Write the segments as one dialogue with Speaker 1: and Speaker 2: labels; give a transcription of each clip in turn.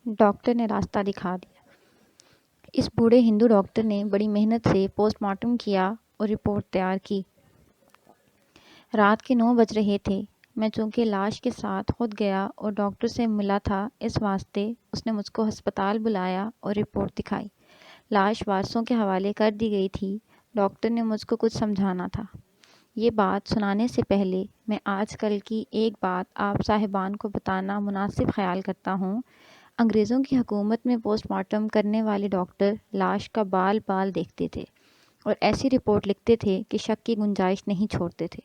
Speaker 1: Doctor نے راستہ دکھا دیا۔ اس بوڑھے ہندو ڈاکٹر نے بڑی محنت سے پوسٹ مارٹم کیا اور رپورٹ تیار کی۔ رات کے 9 بج رہے تھے۔ میں چونکہ لاش کے ساتھ خود گیا اور ڈاکٹر سے ملا تھا، اس واسطے اس نے مجھ کو ہسپتال بلایا اور رپورٹ دکھائی۔ لاش وارثوں کے حوالے کر دی گئی تھی۔ ڈاکٹر نے مجھ کو کچھ سمجھانا تھا۔ یہ بات سنانے سے پہلے میں آج کل کی ایک بات آپ صاحبان کو بتانا مناسب خیال کرتا ہوں۔ انگریزوں کی حکومت میں پوسٹ مارٹم کرنے والے ڈاکٹر لاش کا بال بال دیکھتے تھے اور ایسی رپورٹ لکھتے تھے کہ شک کی گنجائش نہیں چھوڑتے تھے۔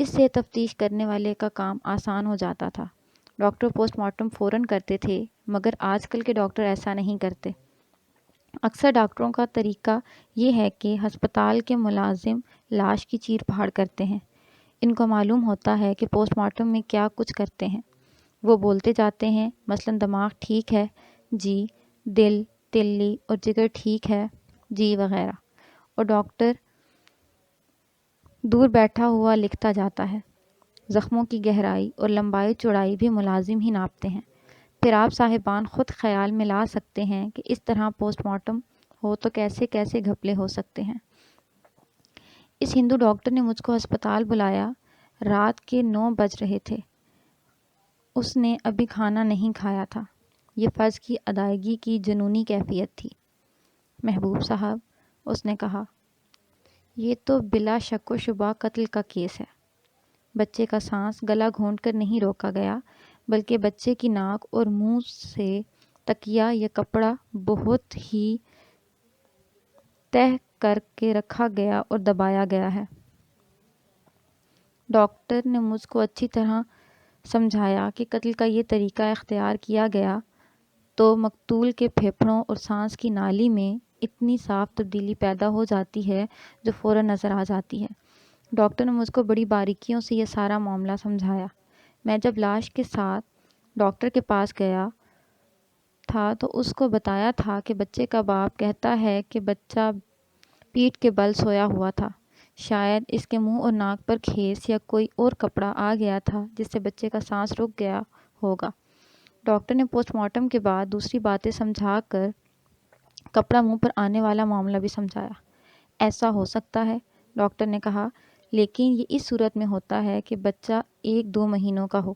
Speaker 1: اس سے تفتیش کرنے والے کا کام آسان ہو جاتا تھا۔ ڈاکٹر پوسٹ مارٹم فوراً کرتے تھے، مگر آج کل کے ڈاکٹر ایسا نہیں کرتے۔ اکثر ڈاکٹروں کا طریقہ یہ ہے کہ ہسپتال کے ملازم لاش کی چیر پھاڑ کرتے ہیں۔ ان کو معلوم ہوتا ہے کہ پوسٹ مارٹم میں کیا کچھ کرتے ہیں۔ وہ بولتے جاتے ہیں، مثلاً دماغ ٹھیک ہے جی، دل، تلی اور جگر ٹھیک ہے جی، وغیرہ، اور ڈاکٹر دور بیٹھا ہوا لکھتا جاتا ہے۔ زخموں کی گہرائی اور لمبائی چوڑائی بھی ملازم ہی ناپتے ہیں۔ پھر آپ صاحبان خود خیال میں لا سکتے ہیں کہ اس طرح پوسٹ مارٹم ہو تو کیسے کیسے گھپلے ہو سکتے ہیں۔ اس ہندو ڈاکٹر نے مجھ کو ہسپتال بلایا۔ رات کے 9 بج رہے تھے۔ اس نے ابھی کھانا نہیں کھایا تھا۔ یہ فرض کی ادائیگی کی جنونی کیفیت تھی۔ محبوب صاحب، اس نے کہا، یہ تو بلا شک و شبہ قتل کا کیس ہے۔ بچے کا سانس گلا گھونٹ کر نہیں روکا گیا، بلکہ بچے کی ناک اور منہ سے تکیہ یا کپڑا بہت ہی تہ کر کے رکھا گیا اور دبایا گیا ہے۔ ڈاکٹر نے مجھ کو اچھی طرح سمجھایا کہ قتل کا یہ طریقہ اختیار کیا گیا تو مقتول کے پھیپھڑوں اور سانس کی نالی میں اتنی صاف تبدیلی پیدا ہو جاتی ہے جو فوراً نظر آ جاتی ہے۔ ڈاکٹر نے مجھ کو بڑی باریکیوں سے یہ سارا معاملہ سمجھایا۔ میں جب لاش کے ساتھ ڈاکٹر کے پاس گیا تھا تو اس کو بتایا تھا کہ بچے کا باپ کہتا ہے کہ بچہ پیٹھ کے بل سویا ہوا تھا۔ شاید اس کے منہ اور ناک پر کھیس یا کوئی اور کپڑا آ گیا تھا جس سے بچے کا سانس رک گیا ہوگا۔ ڈاکٹر نے پوسٹ مارٹم کے بعد دوسری باتیں سمجھا کر کپڑا منہ پر آنے والا معاملہ بھی سمجھایا۔ ایسا ہو سکتا ہے، ڈاکٹر نے کہا، لیکن یہ اس صورت میں ہوتا ہے کہ بچہ 1-2 مہینوں کا ہو۔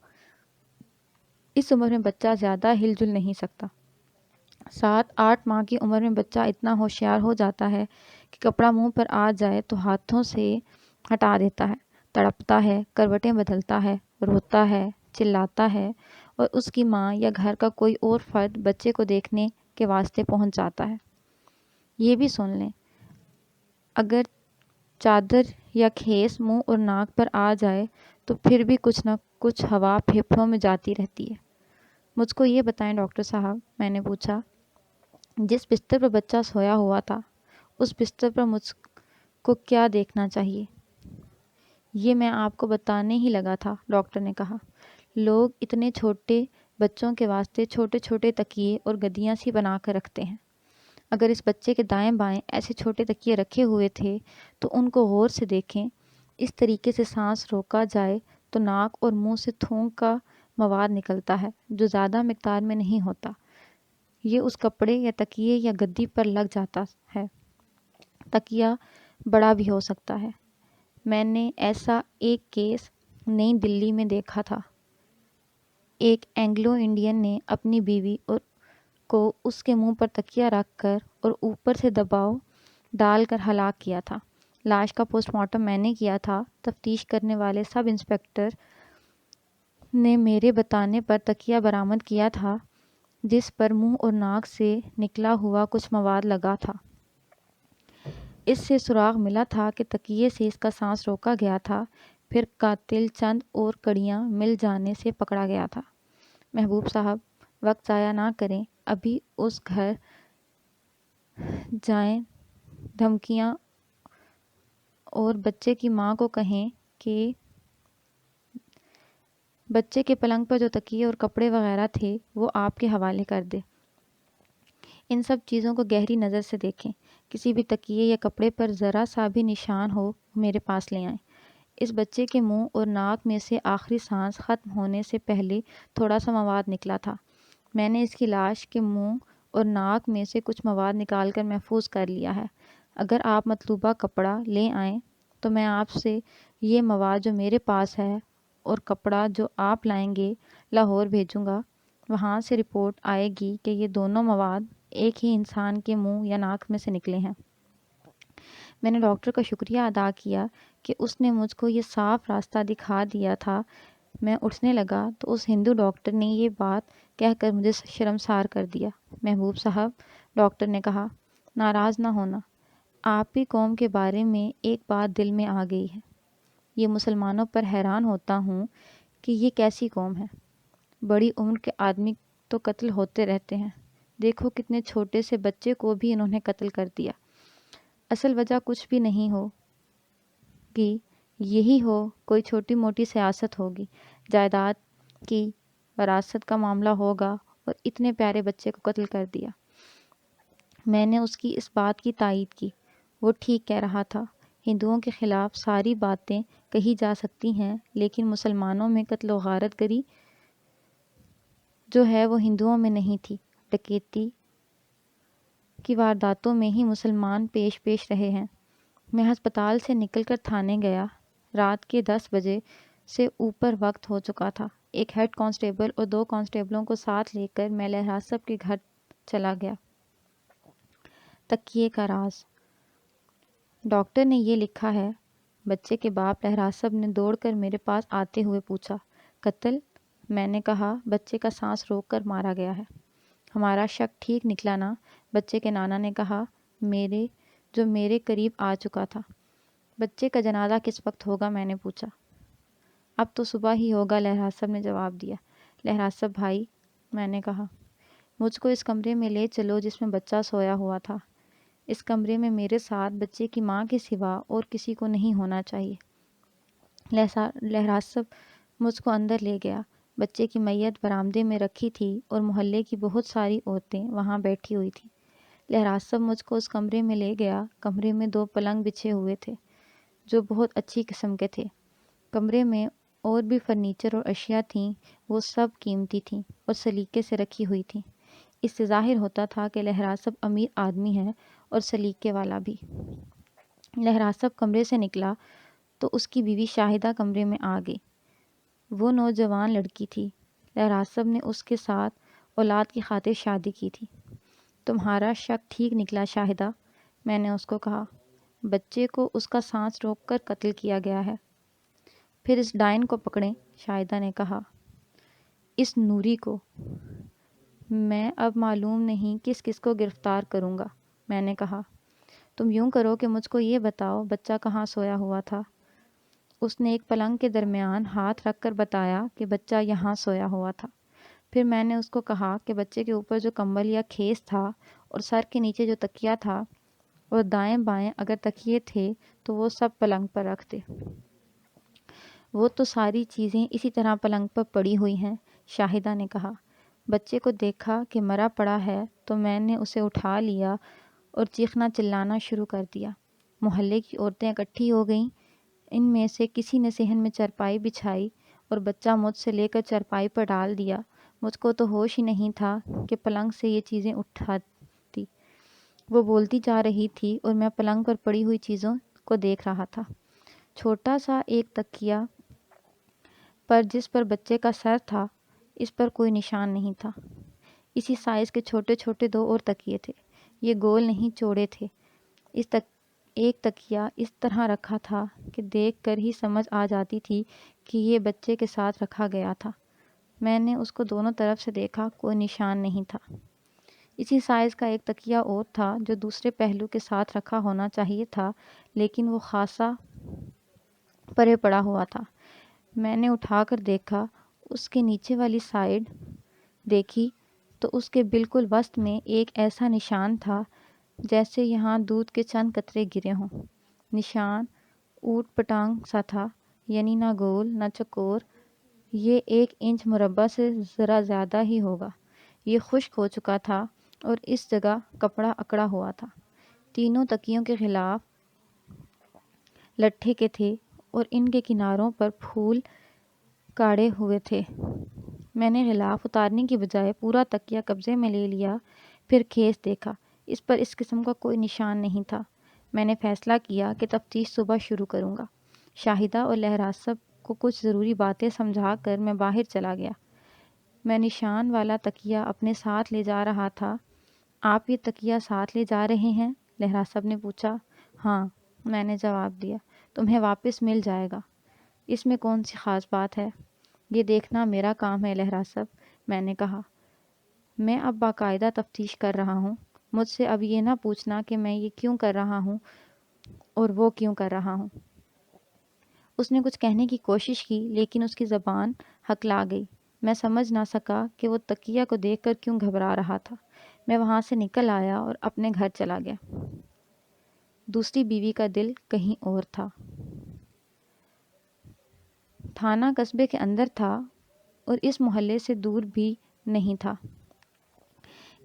Speaker 1: اس عمر میں بچہ زیادہ ہل جل نہیں سکتا۔ 7-8 ماہ کی عمر میں بچہ اتنا ہوشیار ہو جاتا ہے کہ کپڑا منہ پر آ جائے تو ہاتھوں سے ہٹا دیتا ہے، تڑپتا ہے، کروٹیں بدلتا ہے، روتا ہے، چلاتا ہے، اور اس کی ماں یا گھر کا کوئی اور فرد بچے کو دیکھنے کے واسطے پہنچ جاتا ہے۔ یہ بھی سن لیں، اگر چادر یا کھیس منہ اور ناک پر آ جائے تو پھر بھی کچھ نہ کچھ ہوا پھیپھڑوں میں جاتی رہتی ہے۔ مجھ کو یہ بتائیں ڈاکٹر صاحب، میں نے پوچھا، جس بستر پر بچہ سویا ہوا تھا اس بستر پر مجھ کو کیا دیکھنا چاہیے؟ یہ میں آپ کو بتانے ہی لگا تھا، ڈاکٹر نے کہا۔ لوگ اتنے چھوٹے بچوں کے واسطے چھوٹے چھوٹے تکیے اور گدیاں سی بنا کر رکھتے ہیں۔ اگر اس بچے کے دائیں بائیں ایسے چھوٹے تکیے رکھے ہوئے تھے تو ان کو غور سے دیکھیں۔ اس طریقے سے سانس روکا جائے تو ناک اور منہ سے تھوک کا مواد نکلتا ہے جو زیادہ مقدار میں نہیں ہوتا۔ یہ اس کپڑے یا تکیے یا گدی پر لگ جاتا ہے۔ تکیہ بڑا بھی ہو سکتا ہے۔ میں نے ایسا ایک کیس نئی دلی میں دیکھا تھا۔ ایک اینگلو انڈین نے اپنی بیوی کو اس کے منہ پر تکیہ رکھ کر اور اوپر سے دباؤ ڈال کر ہلاک کیا تھا۔ لاش کا پوسٹ مارٹم میں نے کیا تھا۔ تفتیش کرنے والے سب انسپکٹر نے میرے بتانے پر تکیہ برآمد کیا تھا جس پر منہ اور ناک سے نکلا ہوا کچھ مواد لگا تھا۔ اس سے سراغ ملا تھا کہ تکیے سے اس کا سانس روکا گیا تھا۔ پھر قاتل چند اور کڑیاں مل جانے سے پکڑا گیا تھا۔ محبوب صاحب، وقت ضائع نہ کریں، ابھی اس گھر جائیں، دھمکیاں، اور بچے کی ماں کو کہیں کہ بچے کے پلنگ پر جو تکیے اور کپڑے وغیرہ تھے وہ آپ کے حوالے کر دے۔ ان سب چیزوں کو گہری نظر سے دیکھیں۔ کسی بھی تکیے یا کپڑے پر ذرا سا بھی نشان ہو میرے پاس لے آئیں۔ اس بچے کے منہ اور ناک میں سے آخری سانس ختم ہونے سے پہلے تھوڑا سا مواد نکلا تھا۔ میں نے اس کی لاش کے منہ اور ناک میں سے کچھ مواد نکال کر محفوظ کر لیا ہے۔ اگر آپ مطلوبہ کپڑا لے آئیں تو میں آپ سے یہ مواد جو میرے پاس ہے اور کپڑا جو آپ لائیں گے لاہور بھیجوں گا۔ وہاں سے رپورٹ آئے گی کہ یہ دونوں مواد ایک ہی انسان کے منہ یا ناک میں سے نکلے ہیں۔ میں نے ڈاکٹر کا شکریہ ادا کیا کہ اس نے مجھ کو یہ صاف راستہ دکھا دیا تھا۔ میں اٹھنے لگا تو اس ہندو ڈاکٹر نے یہ بات کہہ کر مجھے شرمسار کر دیا۔ محبوب صاحب، ڈاکٹر نے کہا، ناراض نہ ہونا، آپ کی قوم کے بارے میں ایک بات دل میں آ گئی ہے۔ یہ مسلمانوں پر حیران ہوتا ہوں کہ یہ کیسی قوم ہے۔ بڑی عمر کے آدمی تو قتل ہوتے رہتے ہیں، دیکھو کتنے چھوٹے سے بچے کو بھی انہوں نے قتل کر دیا۔ اصل وجہ کچھ بھی نہیں ہوگی، یہی ہو کوئی چھوٹی موٹی سیاست ہوگی، جائیداد کی وراثت کا معاملہ ہوگا اور اتنے پیارے بچے کو قتل کر دیا۔ میں نے اس کی اس بات کی تائید کی۔ وہ ٹھیک کہہ رہا تھا، ہندوؤں کے خلاف ساری باتیں کہی جا سکتی ہیں لیکن مسلمانوں میں قتل و غارت گری جو ہے وہ ہندوؤں میں نہیں تھی۔ ڈکیتی کی وارداتوں میں ہی مسلمان پیش رہے ہیں۔ میں ہسپتال سے نکل کر تھانے گیا۔ رات کے 10 بجے سے اوپر وقت ہو چکا تھا۔ ایک ہیڈ کانسٹیبل اور 2 کانسٹیبلوں کو ساتھ لے کر میں لہرا صاحب کے گھر چلا گیا۔ تکیے کا راز۔ ڈاکٹر نے یہ لکھا ہے۔ بچے کے باپ لہرا صاحب نے دوڑ کر میرے پاس آتے ہوئے پوچھا، قتل؟ میں نے کہا، بچے کا سانس روک کر مارا گیا ہے۔ ہمارا شک ٹھیک نکلا نا؟ بچے کے نانا نے کہا، جو میرے قریب آ چکا تھا۔ بچے کا جنازہ کس وقت ہوگا؟ میں نے پوچھا۔ اب تو صبح ہی ہوگا، لہرا صاحب نے جواب دیا۔ لہرا صاحب بھائی، میں نے کہا، مجھ کو اس کمرے میں لے چلو جس میں بچہ سویا ہوا تھا۔ اس کمرے میں میرے ساتھ بچے کی ماں کے سوا اور کسی کو نہیں ہونا چاہیے۔ لہرا صاحب مجھ کو اندر لے گیا۔ بچے کی میت برآمدے میں رکھی تھی اور محلے کی بہت ساری عورتیں وہاں بیٹھی ہوئی تھیں۔ لہرا صاحب مجھ کو اس کمرے میں لے گیا۔ کمرے میں 2 پلنگ بچھے ہوئے تھے جو بہت اچھی قسم کے تھے۔ کمرے میں اور بھی فرنیچر اور اشیاء تھیں، وہ سب قیمتی تھیں اور سلیقے سے رکھی ہوئی تھیں۔ اس سے ظاہر ہوتا تھا کہ لہرا صاحب امیر آدمی ہے اور سلیقے والا بھی۔ لہرا صاحب کمرے سے نکلا تو اس کی بیوی شاہدہ کمرے میں آ گئی۔ وہ نوجوان لڑکی تھی۔ لہرا صاحب نے اس کے ساتھ اولاد کی خاطر شادی کی تھی۔ تمہارا شک ٹھیک نکلا شاہدہ، میں نے اس کو کہا۔ بچے کو اس کا سانس روک کر قتل کیا گیا ہے۔ پھر اس ڈائن کو پکڑیں، شاہدہ نے کہا، اس نوری کو۔ میں اب معلوم نہیں کس کس کو گرفتار کروں گا، میں نے کہا۔ تم یوں کرو کہ مجھ کو یہ بتاؤ بچہ کہاں سویا ہوا تھا؟ اس نے ایک پلنگ کے درمیان ہاتھ رکھ کر بتایا کہ بچہ یہاں سویا ہوا تھا۔ پھر میں نے اس کو کہا کہ بچے کے اوپر جو کمبل یا کھیس تھا اور سر کے نیچے جو تکیہ تھا اور دائیں بائیں اگر تکیے تھے تو وہ سب پلنگ پر رکھ دے۔ وہ تو ساری چیزیں اسی طرح پلنگ پر پڑی ہوئی ہیں، شاہدہ نے کہا۔ بچے کو دیکھا کہ مرا پڑا ہے تو میں نے اسے اٹھا لیا اور چیخنا چلانا شروع کر دیا۔ محلے کی عورتیں اکٹھی ہو گئیں۔ ان میں سے کسی نے صحن میں چارپائی بچھائی اور بچہ مجھ سے لے کر چارپائی پر ڈال دیا۔ مجھ کو تو ہوش ہی نہیں تھا کہ پلنگ سے یہ چیزیں اٹھاتی۔ وہ بولتی جا رہی تھی اور میں پلنگ پر پڑی ہوئی چیزوں کو دیکھ رہا تھا۔ چھوٹا سا ایک تکیہ پر جس پر بچے کا سر تھا، اس پر کوئی نشان نہیں تھا۔ اسی سائز کے چھوٹے چھوٹے 2 اور تکیے تھے، یہ گول نہیں چوڑے تھے۔ ایک تکیہ اس طرح رکھا تھا کہ دیکھ کر ہی سمجھ آ جاتی تھی کہ یہ بچے کے ساتھ رکھا گیا تھا۔ میں نے اس کو دونوں طرف سے دیکھا، کوئی نشان نہیں تھا۔ اسی سائز کا ایک تکیہ اور تھا جو دوسرے پہلو کے ساتھ رکھا ہونا چاہیے تھا لیکن وہ خاصا پرے پڑا ہوا تھا۔ میں نے اٹھا کر دیکھا، اس کے نیچے والی سائیڈ دیکھی تو اس کے بالکل وسط میں ایک ایسا نشان تھا جیسے یہاں دودھ کے چند قطرے گرے ہوں۔ نشان اوٹ پٹانگ سا تھا، یعنی نہ گول نہ چکور، یہ 1 انچ مربع سے ذرا زیادہ ہی ہوگا۔ یہ خشک ہو چکا تھا اور اس جگہ کپڑا اکڑا ہوا تھا۔ تینوں تکیوں کے غلاف لٹھے کے تھے اور ان کے کناروں پر پھول کاڑے ہوئے تھے۔ میں نے غلاف اتارنے کی بجائے پورا تکیہ قبضے میں لے لیا، پھر خیز دیکھا۔ اس پر اس قسم کا کوئی نشان نہیں تھا۔ میں نے فیصلہ کیا کہ تفتیش صبح شروع کروں گا۔ شاہدہ اور لہراسب کو کچھ ضروری باتیں سمجھا کر میں باہر چلا گیا۔ میں نشان والا تکیہ اپنے ساتھ لے جا رہا تھا۔ آپ یہ تکیہ ساتھ لے جا رہے ہیں؟ لہراسب نے پوچھا۔ ہاں، میں نے جواب دیا۔ تمہیں واپس مل جائے گا۔ اس میں کون سی خاص بات ہے؟ یہ دیکھنا میرا کام ہے لہراسب، میں نے کہا۔ میں اب باقاعدہ تفتیش کر رہا ہوں۔ مجھ سے اب یہ نہ پوچھنا کہ میں یہ کیوں کر رہا ہوں اور وہ کیوں کر رہا ہوں۔ اس نے کچھ کہنے کی کوشش کی لیکن اس کی زبان ہکلا گئی۔ میں سمجھ نہ سکا کہ وہ تکیہ کو دیکھ کر کیوں گھبرا رہا تھا۔ میں وہاں سے نکل آیا اور اپنے گھر چلا گیا۔ دوسری بیوی کا دل کہیں اور تھا۔ تھانہ قصبے کے اندر تھا اور اس محلے سے دور بھی نہیں تھا۔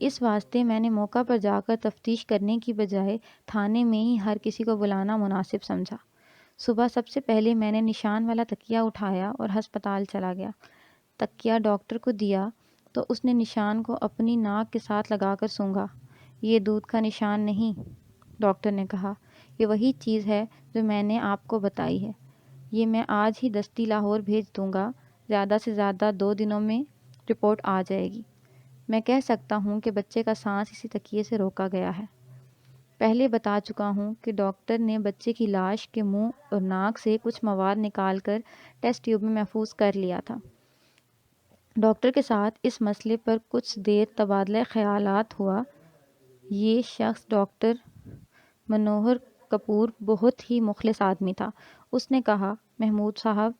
Speaker 1: اس واسطے میں نے موقع پر جا کر تفتیش کرنے کی بجائے تھانے میں ہی ہر کسی کو بلانا مناسب سمجھا۔ صبح سب سے پہلے میں نے نشان والا تکیہ اٹھایا اور ہسپتال چلا گیا۔ تکیہ ڈاکٹر کو دیا تو اس نے نشان کو اپنی ناک کے ساتھ لگا کر سونگھا۔ یہ دودھ کا نشان نہیں، ڈاکٹر نے کہا۔ یہ وہی چیز ہے جو میں نے آپ کو بتائی ہے۔ یہ میں آج ہی دستی لاہور بھیج دوں گا۔ زیادہ سے زیادہ 2 دنوں میں رپورٹ آ جائے گی۔ میں کہہ سکتا ہوں کہ بچے کا سانس اسی تکیے سے روکا گیا ہے۔ پہلے بتا چکا ہوں کہ ڈاکٹر نے بچے کی لاش کے منہ اور ناک سے کچھ مواد نکال کر ٹیسٹ ٹیوب میں محفوظ کر لیا تھا۔ ڈاکٹر کے ساتھ اس مسئلے پر کچھ دیر تبادلہ خیالات ہوا۔ یہ شخص ڈاکٹر منوہر کپور بہت ہی مخلص آدمی تھا۔ اس نے کہا، محمود صاحب،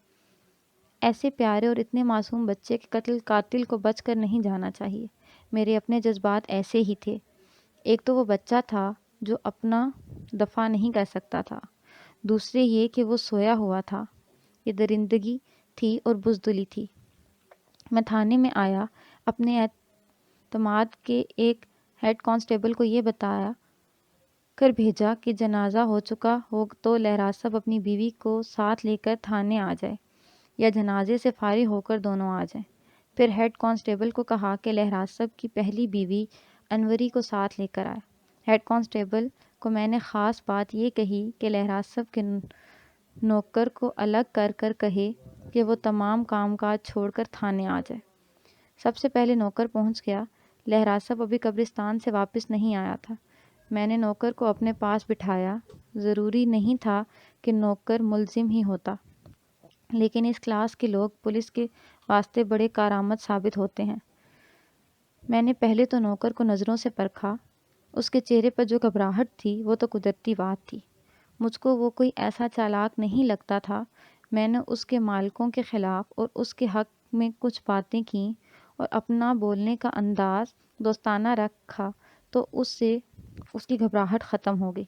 Speaker 1: ایسے پیارے اور اتنے معصوم بچے کے قاتل کو بچ کر نہیں جانا چاہیے۔ میرے اپنے جذبات ایسے ہی تھے۔ ایک تو وہ بچہ تھا جو اپنا دفاع نہیں کر سکتا تھا، دوسرے یہ کہ وہ سویا ہوا تھا۔ یہ درندگی تھی اور بزدلی تھی۔ میں تھانے میں آیا، اپنے اعتماد کے ایک ہیڈ کانسٹیبل کو یہ بتایا کر بھیجا کہ جنازہ ہو چکا ہو تو لہراسب اپنی بیوی کو ساتھ لے کر تھانے آ جائے یا جنازے سے فارغ ہو کر دونوں آ جائیں۔ پھر ہیڈ کانسٹیبل کو کہا کہ لہراسب کی پہلی بیوی انوری کو ساتھ لے کر آئے۔ ہیڈ کانسٹیبل کو میں نے خاص بات یہ کہی کہ لہراسب کے نوکر کو الگ کر کر کہے کہ وہ تمام کام کاج چھوڑ کر تھانے آ جائے۔ سب سے پہلے نوکر پہنچ گیا۔ لہراسب ابھی قبرستان سے واپس نہیں آیا تھا۔ میں نے نوکر کو اپنے پاس بٹھایا۔ ضروری نہیں تھا کہ نوکر ملزم ہی ہوتا، لیکن اس کلاس کے لوگ پولیس کے واسطے بڑے کارآمد ثابت ہوتے ہیں۔ میں نے پہلے تو نوکر کو نظروں سے پرکھا۔ اس کے چہرے پر جو گھبراہٹ تھی وہ تو قدرتی بات تھی۔ مجھ کو وہ کوئی ایسا چالاک نہیں لگتا تھا۔ میں نے اس کے مالکوں کے خلاف اور اس کے حق میں کچھ باتیں کیں اور اپنا بولنے کا انداز دوستانہ رکھا تو اس سے اس کی گھبراہٹ ختم ہو گئی۔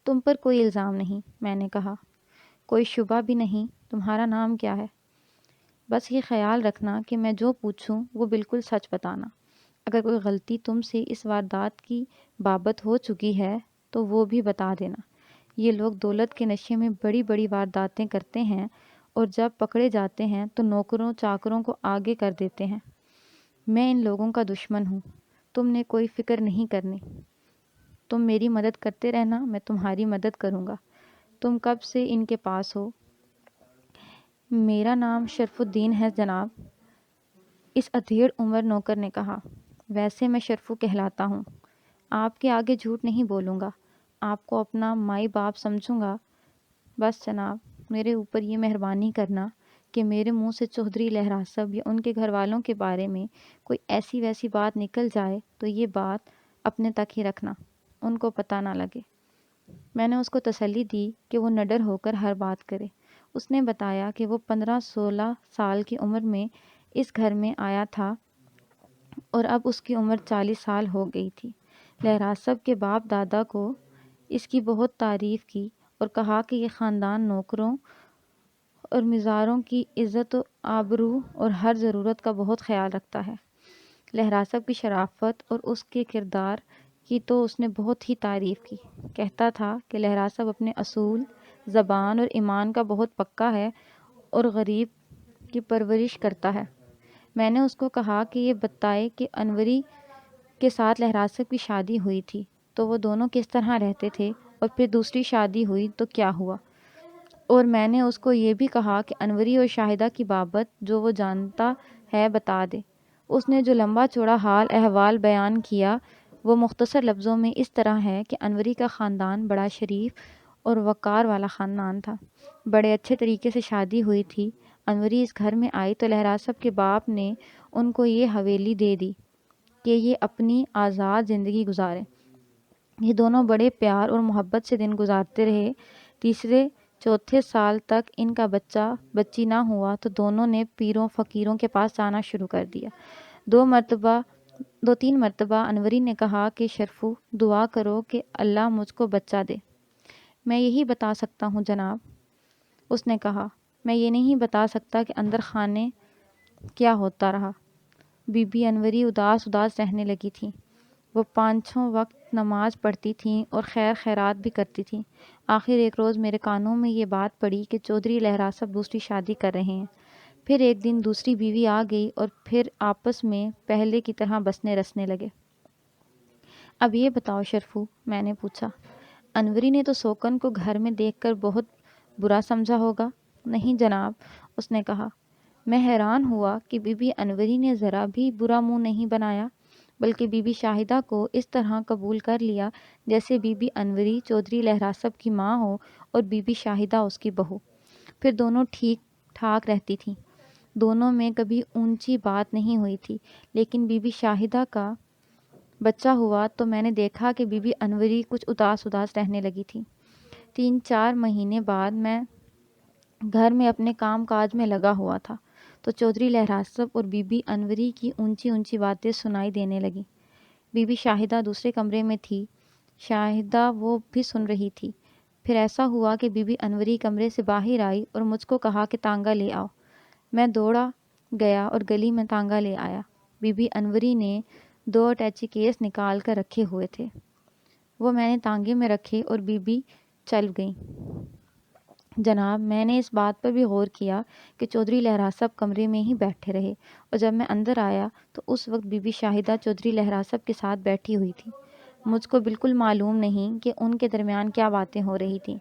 Speaker 1: تم پر کوئی الزام نہیں، میں نے کہا، کوئی شبہ بھی نہیں۔ تمہارا نام کیا ہے؟ بس یہ خیال رکھنا کہ میں جو پوچھوں وہ بالکل سچ بتانا۔ اگر کوئی غلطی تم سے اس واردات کی بابت ہو چکی ہے تو وہ بھی بتا دینا۔ یہ لوگ دولت کے نشے میں بڑی بڑی وارداتیں کرتے ہیں اور جب پکڑے جاتے ہیں تو نوکروں چاکروں کو آگے کر دیتے ہیں۔ میں ان لوگوں کا دشمن ہوں۔ تم نے کوئی فکر نہیں کرنی۔ تم میری مدد کرتے رہنا، میں تمہاری مدد کروں گا۔ تم کب سے ان کے پاس ہو؟ میرا نام شرف الدین ہے جناب، اس ادھیڑ عمر نوکر نے کہا۔ ویسے میں شرفو کہلاتا ہوں۔ آپ کے آگے جھوٹ نہیں بولوں گا، آپ کو اپنا مائی باپ سمجھوں گا۔ بس جناب، میرے اوپر یہ مہربانی کرنا کہ میرے منہ سے چوہدری لہراسب یا ان کے گھر والوں کے بارے میں کوئی ایسی ویسی بات نکل جائے تو یہ بات اپنے تک ہی رکھنا، ان کو پتہ نہ لگے۔ میں نے اس کو تسلی دی کہ وہ نڈر ہو کر ہر بات کرے۔ اس نے بتایا کہ وہ 15-16 سال کی عمر میں اس گھر میں آیا تھا اور اب اس کی عمر 40 سال ہو گئی تھی۔ لہراسب کے باپ دادا کو اس کی بہت تعریف کی اور کہا کہ یہ خاندان نوکروں اور مزاروں کی عزت و آبرو اور ہر ضرورت کا بہت خیال رکھتا ہے۔ لہراسب کی شرافت اور اس کے کردار کی تو اس نے بہت ہی تعریف کی۔ کہتا تھا کہ لہراسب اپنے اصول، زبان اور ایمان کا بہت پکا ہے اور غریب کی پرورش کرتا ہے۔ میں نے اس کو کہا کہ یہ بتائے کہ انوری کے ساتھ لہراز صاحب کی شادی ہوئی تھی تو وہ دونوں کس طرح رہتے تھے، اور پھر دوسری شادی ہوئی تو کیا ہوا؟ اور میں نے اس کو یہ بھی کہا کہ انوری اور شاہدہ کی بابت جو وہ جانتا ہے بتا دے۔ اس نے جو لمبا چوڑا حال احوال بیان کیا وہ مختصر لفظوں میں اس طرح ہے کہ انوری کا خاندان بڑا شریف اور وقار والا خاندان تھا، بڑے اچھے طریقے سے شادی ہوئی تھی۔ انوری اس گھر میں آئی تو لہراز صاحب کے باپ نے ان کو یہ حویلی دے دی کہ یہ اپنی آزاد زندگی گزاریں۔ یہ دونوں بڑے پیار اور محبت سے دن گزارتے رہے۔ تیسرے چوتھے سال تک ان کا بچہ بچی نہ ہوا تو دونوں نے پیروں فقیروں کے پاس جانا شروع کر دیا۔ دو تین مرتبہ انوری نے کہا کہ شرفو دعا کرو کہ اللہ مجھ کو بچہ دے۔ میں یہی بتا سکتا ہوں جناب، اس نے کہا، میں یہ نہیں بتا سکتا کہ اندر خانے کیا ہوتا رہا۔ بی بی انوری اداس رہنے لگی تھی۔ وہ پانچوں وقت نماز پڑھتی تھیں اور خیر خیرات بھی کرتی تھیں۔ آخر ایک روز میرے کانوں میں یہ بات پڑی کہ چودھری لہراز صاحب دوسری شادی کر رہے ہیں۔ پھر ایک دن دوسری بیوی آ گئی اور پھر آپس میں پہلے کی طرح بسنے رسنے لگے۔ اب یہ بتاؤ شرفو، میں نے پوچھا، انوری نے تو سوکن کو گھر میں دیکھ کر بہت برا سمجھا ہوگا؟ نہیں جناب، اس نے کہا۔ میں حیران ہوا کہ بی بی انوری نے ذرا بھی برا منہ نہیں بنایا، بلکہ بی بی شاہدہ کو اس طرح قبول کر لیا جیسے بی بی انوری چودھری لہراز صاحب کی ماں ہو اور بی بی شاہدہ اس کی بہو۔ پھر دونوں ٹھیک ٹھاک رہتی تھیں، دونوں میں کبھی اونچی بات نہیں ہوئی تھی۔ لیکن بی بی شاہدہ کا بچہ ہوا تو میں نے دیکھا کہ بی بی انوری کچھ اداس رہنے لگی تھی۔ 3-4 مہینے بعد میں گھر میں اپنے کام کاج میں لگا ہوا تھا تو چودھری لہراز صاحب اور بی بی انوری کی اونچی باتیں سنائی دینے لگیں۔ بی بی شاہدہ دوسرے کمرے میں تھی، شاہدہ وہ بھی سن رہی تھی۔ پھر ایسا ہوا کہ بی بی انوری کمرے سے باہر آئی اور مجھ کو کہا کہ تانگا لے آؤ۔ میں دوڑا گیا اور گلی میں تانگا لے آیا۔ بی بی انوری نے 2 اٹیچی کیس نکال کر رکھے ہوئے تھے، وہ میں نے تانگے میں رکھے اور بی بی چل گئیں۔ جناب، میں نے اس بات پر بھی غور کیا کہ چودھری لہراز صاحب کمرے میں ہی بیٹھے رہے، اور جب میں اندر آیا تو اس وقت بی بی شاہدہ چودھری لہراز صاحب کے ساتھ بیٹھی ہوئی تھی۔ مجھ کو بالکل معلوم نہیں کہ ان کے درمیان کیا باتیں ہو رہی تھیں۔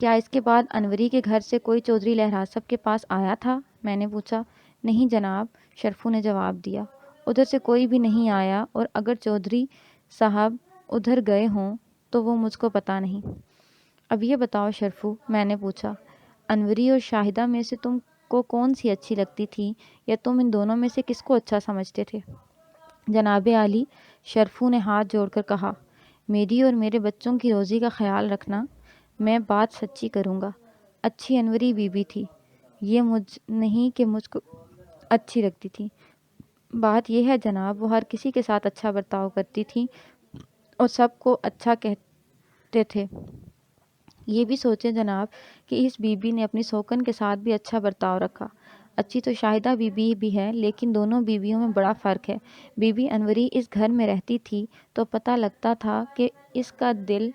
Speaker 1: کیا اس کے بعد انوری کے گھر سے کوئی چودھری لہراز صاحب کے پاس آیا تھا؟ میں نے پوچھا۔ نہیں جناب، شرفو نے جواب دیا، ادھر سے کوئی بھی نہیں آیا، اور اگر چودھری صاحب ادھر گئے ہوں تو وہ مجھ کو پتہ نہیں۔ اب یہ بتاؤ شرفو، میں نے پوچھا، انوری اور شاہدہ میں سے تم کو کون سی اچھی لگتی تھی، یا تم ان دونوں میں سے کس کو اچھا سمجھتے تھے؟ جناب عالی، شرفو نے ہاتھ جوڑ کر کہا، میری اور میرے بچوں کی روزی کا خیال رکھنا، میں بات سچی کروں گا، اچھی انوری بی بی تھی، یہ مجھ نہیں کہ مجھ کو اچھی لگتی تھی۔ بات یہ ہے جناب، وہ ہر کسی کے ساتھ اچھا برتاؤ کرتی تھی اور سب کو اچھا کہتے تھے۔ یہ بھی سوچیں جناب کہ اس بی بی نے اپنی سوکن کے ساتھ بھی اچھا برتاؤ رکھا۔ اچھی تو شاہدہ بی بی بھی ہے، لیکن دونوں بیویوں میں بڑا فرق ہے۔ بی بی انوری اس گھر میں رہتی تھی تو پتہ لگتا تھا کہ اس کا دل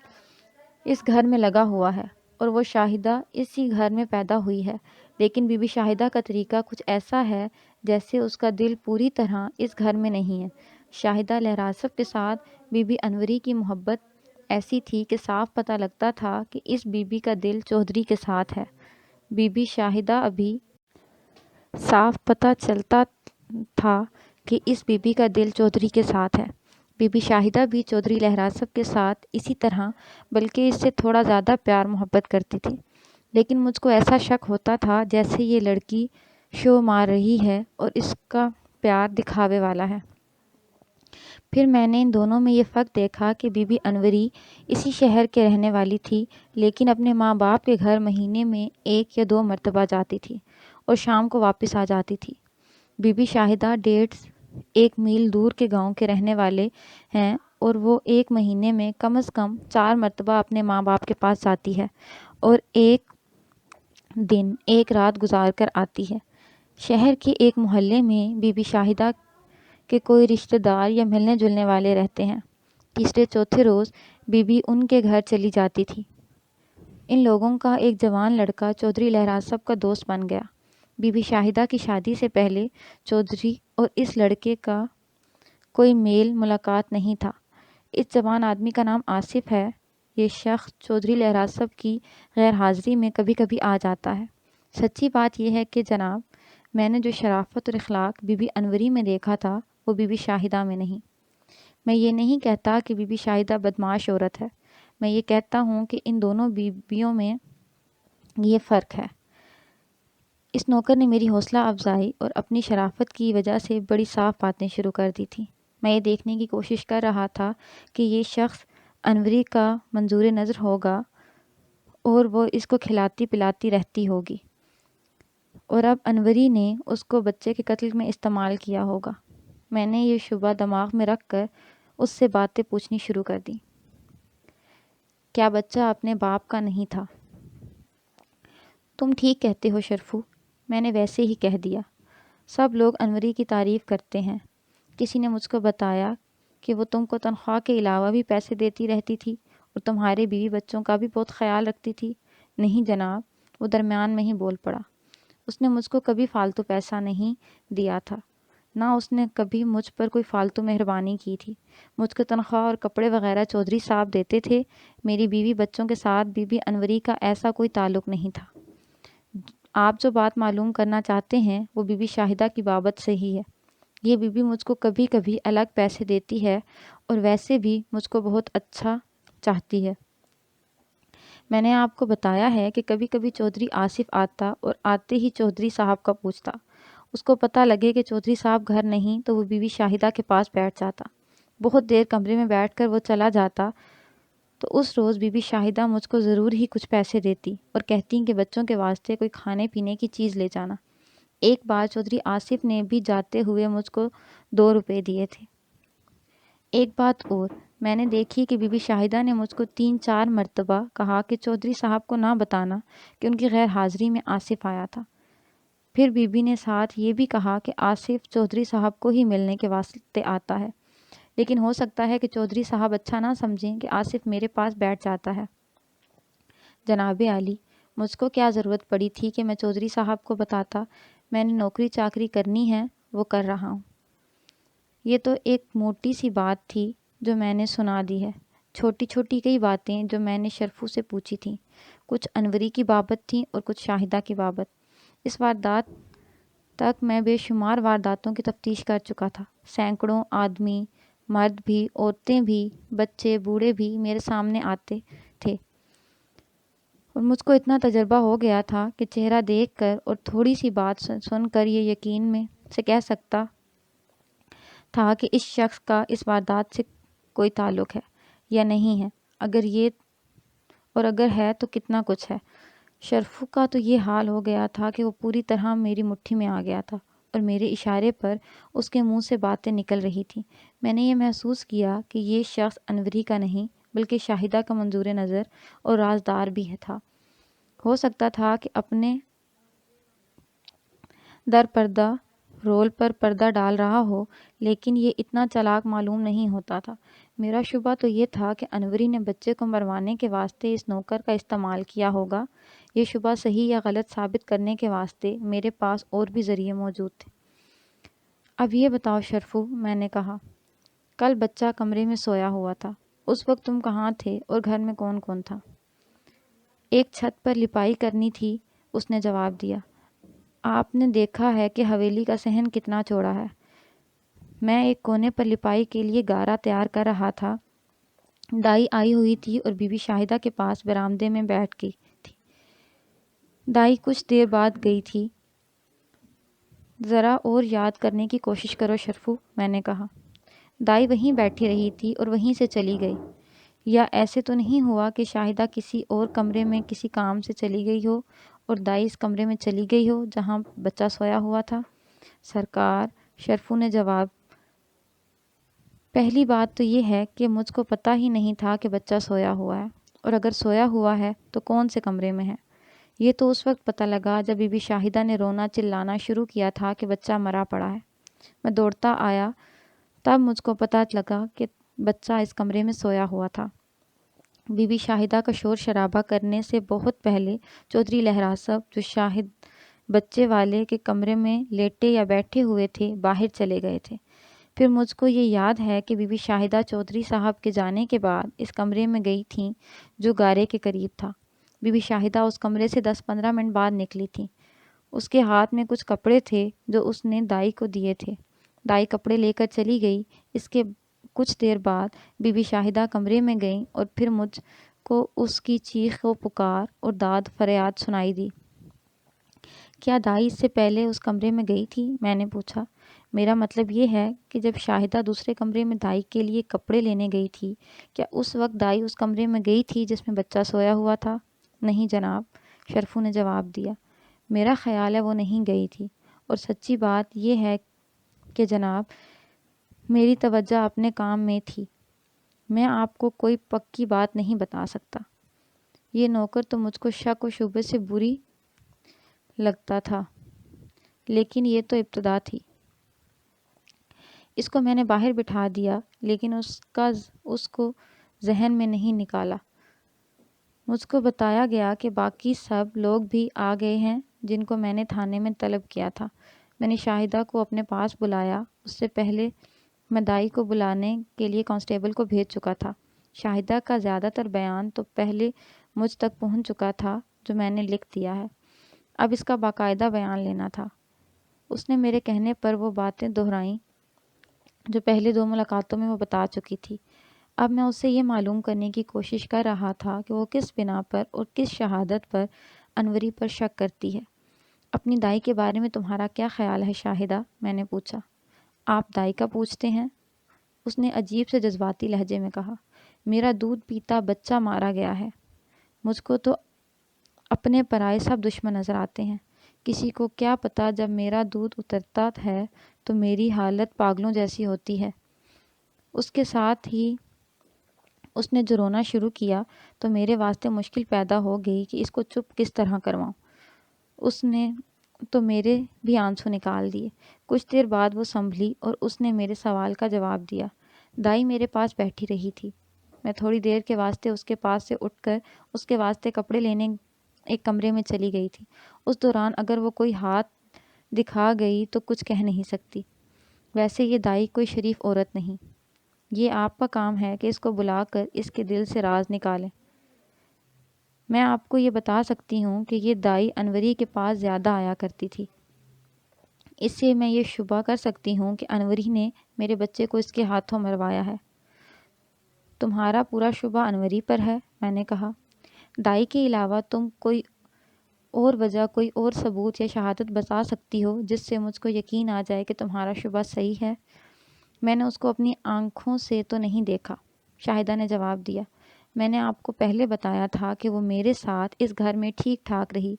Speaker 1: اس گھر میں لگا ہوا ہے، اور وہ شاہدہ اسی گھر میں پیدا ہوئی ہے، لیکن بی بی شاہدہ کا طریقہ کچھ ایسا ہے جیسے اس کا دل پوری طرح اس گھر میں نہیں ہے۔ شاہدہ لہراز صاحب کے ساتھ بی بی انوری کی محبت ایسی تھی کہ صاف پتہ لگتا تھا کہ اس بی بی کا دل چودھری کے ساتھ ہے۔ بی بی شاہدہ ابھی صاف پتہ چلتا تھا کہ اس بی بی کا دل چودھری کے ساتھ ہے۔ بی بی شاہدہ بھی چودھری لہراز صاحب کے ساتھ اسی طرح بلکہ اس سے تھوڑا زیادہ پیار محبت کرتی تھی، لیکن مجھ کو ایسا شک ہوتا تھا جیسے یہ لڑکی شو مار رہی ہے اور اس کا پیار دکھاوے والا ہے۔ پھر میں نے ان دونوں میں یہ فرق دیکھا کہ بی بی انوری اسی شہر کے رہنے والی تھی، لیکن اپنے ماں باپ کے گھر مہینے میں 1 یا 2 مرتبہ جاتی تھی اور شام کو واپس آ جاتی تھی۔ بی بی شاہدہ 1.5 میل دور کے گاؤں کے رہنے والے ہیں، اور وہ 1 مہینے میں کم از کم 4 مرتبہ اپنے ماں باپ کے پاس جاتی ہے اور 1 دن 1 رات گزار کر آتی ہے۔ شہر کے ایک محلے میں بی بی شاہدہ کے کوئی رشتہ دار یا ملنے جلنے والے رہتے ہیں۔ تیسرے چوتھے روز بی بی ان کے گھر چلی جاتی تھی۔ ان لوگوں کا ایک جوان لڑکا چودھری لہراز صاحب کا دوست بن گیا۔ بی بی شاہدہ کی شادی سے پہلے چودھری اور اس لڑکے کا کوئی میل ملاقات نہیں تھا۔ اس جوان آدمی کا نام آصف ہے۔ یہ شخص چودھری لہراسب کی غیر حاضری میں کبھی کبھی آ جاتا ہے۔ سچی بات یہ ہے کہ جناب، میں نے جو شرافت اور اخلاق بی بی انوری میں دیکھا تھا وہ بی بی شاہدہ میں نہیں۔ میں یہ نہیں کہتا کہ بی بی شاہدہ بدمعاش عورت ہے، میں یہ کہتا ہوں کہ ان دونوں بیویوں میں یہ فرق ہے۔ اس نوکر نے میری حوصلہ افزائی اور اپنی شرافت کی وجہ سے بڑی صاف باتیں شروع کر دی تھیں۔ میں یہ دیکھنے کی کوشش کر رہا تھا کہ یہ شخص انوری کا منظور نظر ہوگا اور وہ اس کو کھلاتی پلاتی رہتی ہوگی، اور اب انوری نے اس کو بچے کے قتل میں استعمال کیا ہوگا۔ میں نے یہ شبہ دماغ میں رکھ کر اس سے باتیں پوچھنی شروع کر دیں۔ کیا بچہ اپنے باپ کا نہیں تھا؟ تم ٹھیک کہتے ہو شرفو، میں نے ویسے ہی کہہ دیا۔ سب لوگ انوری کی تعریف کرتے ہیں۔ کسی نے مجھ کو بتایا کہ وہ تم کو تنخواہ کے علاوہ بھی پیسے دیتی رہتی تھی اور تمہارے بیوی بچوں کا بھی بہت خیال رکھتی تھی۔ نہیں جناب، وہ درمیان میں ہی بول پڑا۔ اس نے مجھ کو کبھی فالتو پیسہ نہیں دیا تھا، نہ اس نے کبھی مجھ پر کوئی فالتو مہربانی کی تھی۔ مجھ کو تنخواہ اور کپڑے وغیرہ چودھری صاحب دیتے تھے۔ میری بیوی بچوں کے ساتھ بی بی انوری کا ایسا کوئی تعلق نہیں تھا۔ آپ جو بات معلوم کرنا چاہتے ہیں وہ بی بی شاہدہ کی بابت سے ہی ہے۔ یہ بی بی مجھ کو کبھی کبھی الگ پیسے دیتی ہے اور ویسے بھی مجھ کو بہت اچھا چاہتی ہے۔ میں نے آپ کو بتایا ہے کہ کبھی کبھی چودھری آصف آتا اور آتے ہی چودھری صاحب کا پوچھتا۔ اس کو پتہ لگے کہ چودھری صاحب گھر نہیں تو وہ بی بی شاہدہ کے پاس بیٹھ جاتا۔ بہت دیر کمرے میں بیٹھ کر وہ چلا جاتا تو اس روز بی بی شاہدہ مجھ کو ضرور ہی کچھ پیسے دیتی اور کہتی کہ بچوں کے واسطے کوئی کھانے پینے کی چیز لے جانا۔ ایک بار چودھری آصف نے بھی جاتے ہوئے مجھ کو 2 روپے دیے تھے۔ ایک بات اور میں نے دیکھی کہ بی بی شاہدہ نے مجھ کو 3-4 مرتبہ کہا کہ چودھری صاحب کو نہ بتانا کہ ان کی غیر حاضری میں آصف آیا تھا۔ پھر بی بی نے ساتھ یہ بھی کہا کہ آصف چودھری صاحب کو ہی ملنے کے واسطے آتا ہے، لیکن ہو سکتا ہے کہ چودھری صاحب اچھا نہ سمجھیں کہ آصف میرے پاس بیٹھ جاتا ہے۔ جناب عالی، مجھ کو کیا ضرورت پڑی تھی کہ میں چودھری صاحب کو بتاتا؟ میں نے نوکری چاکری کرنی ہے، وہ کر رہا ہوں۔ یہ تو ایک موٹی سی بات تھی جو میں نے سنا دی ہے۔ چھوٹی چھوٹی کئی باتیں جو میں نے شرفو سے پوچھی تھیں، کچھ انوری کی بابت تھیں اور کچھ شاہدہ کی بابت۔ اس واردات تک میں بے شمار وارداتوں کی تفتیش کر چکا تھا۔ سینکڑوں آدمی، مرد بھی، عورتیں بھی، بچے بوڑھے بھی میرے سامنے آتے تھے، اور مجھ کو اتنا تجربہ ہو گیا تھا کہ چہرہ دیکھ کر اور تھوڑی سی بات سن کر یہ یقین میں سے کہہ سکتا تھا کہ اس شخص کا اس واردات سے کوئی تعلق ہے یا نہیں ہے، اگر ہے تو کتنا کچھ ہے۔ شرفو کا تو یہ حال ہو گیا تھا کہ وہ پوری طرح میری مٹھی میں آ گیا تھا اور میرے اشارے پر اس کے منہ سے باتیں نکل رہی تھیں۔ میں نے یہ محسوس کیا کہ یہ شخص انوری کا نہیں بلکہ شاہدہ کا منظور نظر اور رازدار بھی تھا۔ ہو سکتا تھا کہ اپنے در پردہ رول پر پردہ ڈال رہا ہو، لیکن یہ اتنا چالاک معلوم نہیں ہوتا تھا۔ میرا شبہ تو یہ تھا کہ انوری نے بچے کو مروانے کے واسطے اس نوکر کا استعمال کیا ہوگا۔ یہ شبہ صحیح یا غلط ثابت کرنے کے واسطے میرے پاس اور بھی ذریعے موجود تھے۔ اب یہ بتاؤ شرفو، میں نے کہا، کل بچہ کمرے میں سویا ہوا تھا، اس وقت تم کہاں تھے اور گھر میں کون کون تھا؟ ایک چھت پر لپائی کرنی تھی، اس نے جواب دیا۔ آپ نے دیکھا ہے کہ حویلی کا صحن کتنا چوڑا ہے۔ میں ایک کونے پر لپائی کے لیے گارا تیار کر رہا تھا۔ دائی آئی ہوئی تھی اور بی بی شاہدہ کے پاس برآمدے میں بیٹھ گئی تھی۔ دائی کچھ دیر بعد گئی تھی۔ ذرا اور یاد کرنے کی کوشش کرو شرفو، میں نے کہا۔ دائی وہیں بیٹھی رہی تھی اور وہیں سے چلی گئی۔ یا ایسے تو نہیں ہوا کہ شاہدہ کسی اور کمرے میں کسی کام سے چلی گئی ہو اور دائی اس کمرے میں چلی گئی ہو جہاں بچہ سویا ہوا تھا؟ سرکار، شرفو نے جواب، پہلی بات تو یہ ہے کہ مجھ کو پتہ ہی نہیں تھا کہ بچہ سویا ہوا ہے، اور اگر سویا ہوا ہے تو کون سے کمرے میں ہے؟ یہ تو اس وقت پتہ لگا جب بی بی شاہدہ نے رونا چلانا شروع کیا تھا کہ بچہ مرا پڑا ہے۔ میں دوڑتا آیا، تب مجھ کو پتہ لگا کہ بچہ اس کمرے میں سویا ہوا تھا۔ بی بی شاہدہ کا شور شرابہ کرنے سے بہت پہلے چودھری لہراسب، جو شاہد بچے والے کے کمرے میں لیٹے یا بیٹھے ہوئے تھے، باہر چلے گئے تھے۔ پھر مجھ کو یہ یاد ہے کہ بی بی شاہدہ چودھری صاحب کے جانے کے بعد اس کمرے میں گئی تھیں جو گارے کے قریب تھا۔ بی بی شاہدہ اس کمرے سے 10-15 منٹ بعد نکلی تھیں۔ اس کے ہاتھ میں کچھ کپڑے تھے جو اس نے دائی کو دیے تھے۔ دائی کپڑے لے کر چلی گئی۔ اس کے کچھ دیر بعد بی بی شاہدہ کمرے میں گئیں اور پھر مجھ کو اس کی چیخ و پکار اور داد فریاد سنائی دی۔ کیا دائی اس سے پہلے اس کمرے میں گئی تھی؟ میں نے پوچھا۔ میرا مطلب یہ ہے کہ جب شاہدہ دوسرے کمرے میں دائی کے لیے کپڑے لینے گئی تھی، کیا اس وقت دائی اس کمرے میں گئی تھی جس میں بچہ سویا ہوا تھا؟ نہیں جناب، شرفو نے جواب دیا۔ میرا خیال ہے وہ نہیں گئی تھی، اور سچی بات یہ ہے کہ جناب میری توجہ اپنے کام میں تھی۔ میں آپ کو کوئی پکی بات نہیں بتا سکتا۔ یہ نوکر تو مجھ کو شک و شبے سے بری لگتا تھا، لیکن یہ تو ابتدا تھی۔ اس کو میں نے باہر بٹھا دیا، لیکن اس کو ذہن میں نہیں نکالا۔ مجھ کو بتایا گیا کہ باقی سب لوگ بھی آ گئے ہیں جن کو میں نے تھانے میں طلب کیا تھا۔ میں نے شاہدہ کو اپنے پاس بلایا۔ اس سے پہلے میں دائی کو بلانے کے لیے کانسٹیبل کو بھیج چکا تھا۔ شاہدہ کا زیادہ تر بیان تو پہلے مجھ تک پہنچ چکا تھا جو میں نے لکھ دیا ہے۔ اب اس کا باقاعدہ بیان لینا تھا۔ اس نے میرے کہنے پر وہ باتیں دہرائیں جو پہلے 2 ملاقاتوں میں وہ بتا چکی تھی۔ اب میں اس سے یہ معلوم کرنے کی کوشش کر رہا تھا کہ وہ کس بنا پر اور کس شہادت پر انوری پر شک کرتی ہے۔ اپنی دائی کے بارے میں تمہارا کیا خیال ہے شاہدہ؟ میں نے پوچھا۔ آپ دائی کا پوچھتے ہیں؟ اس نے عجیب سے جذباتی لہجے میں کہا۔ میرا دودھ پیتا بچہ مارا گیا ہے۔ مجھ کو تو اپنے پرائے سب دشمن نظر آتے ہیں۔ کسی کو کیا پتا جب میرا دودھ اترتا ہے تو میری حالت پاگلوں جیسی ہوتی ہے۔ اس کے ساتھ ہی اس نے جو رونا شروع کیا تو میرے واسطے مشکل پیدا ہو گئی کہ اس کو چپ کس طرح کرواؤں۔ اس نے تو میرے بھی آنسو نکال دیے۔ کچھ دیر بعد وہ سنبھلی اور اس نے میرے سوال کا جواب دیا۔ دائی میرے پاس بیٹھی رہی تھی۔ میں تھوڑی دیر کے واسطے اس کے پاس سے اٹھ کر اس کے واسطے کپڑے لینے ایک کمرے میں چلی گئی تھی۔ اس دوران اگر وہ کوئی ہاتھ دکھا گئی تو کچھ کہہ نہیں سکتی۔ ویسے یہ دائی کوئی شریف عورت نہیں۔ یہ آپ کا کام ہے کہ اس کو بلا کر اس کے دل سے راز نکالیں۔ میں آپ کو یہ بتا سکتی ہوں کہ یہ دائی انوری کے پاس زیادہ آیا کرتی تھی۔ اس سے میں یہ شبہ کر سکتی ہوں کہ انوری نے میرے بچے کو اس کے ہاتھوں مروایا ہے۔ تمہارا پورا شبہ انوری پر ہے؟ میں نے کہا۔ دائی کے علاوہ تم کوئی اور وجہ، کوئی اور ثبوت یا شہادت بتا سکتی ہو جس سے مجھ کو یقین آ جائے کہ تمہارا شبہ صحیح ہے؟ میں نے اس کو اپنی آنکھوں سے تو نہیں دیکھا، شاہدہ نے جواب دیا۔ میں نے آپ کو پہلے بتایا تھا کہ وہ میرے ساتھ اس گھر میں ٹھیک ٹھاک رہی،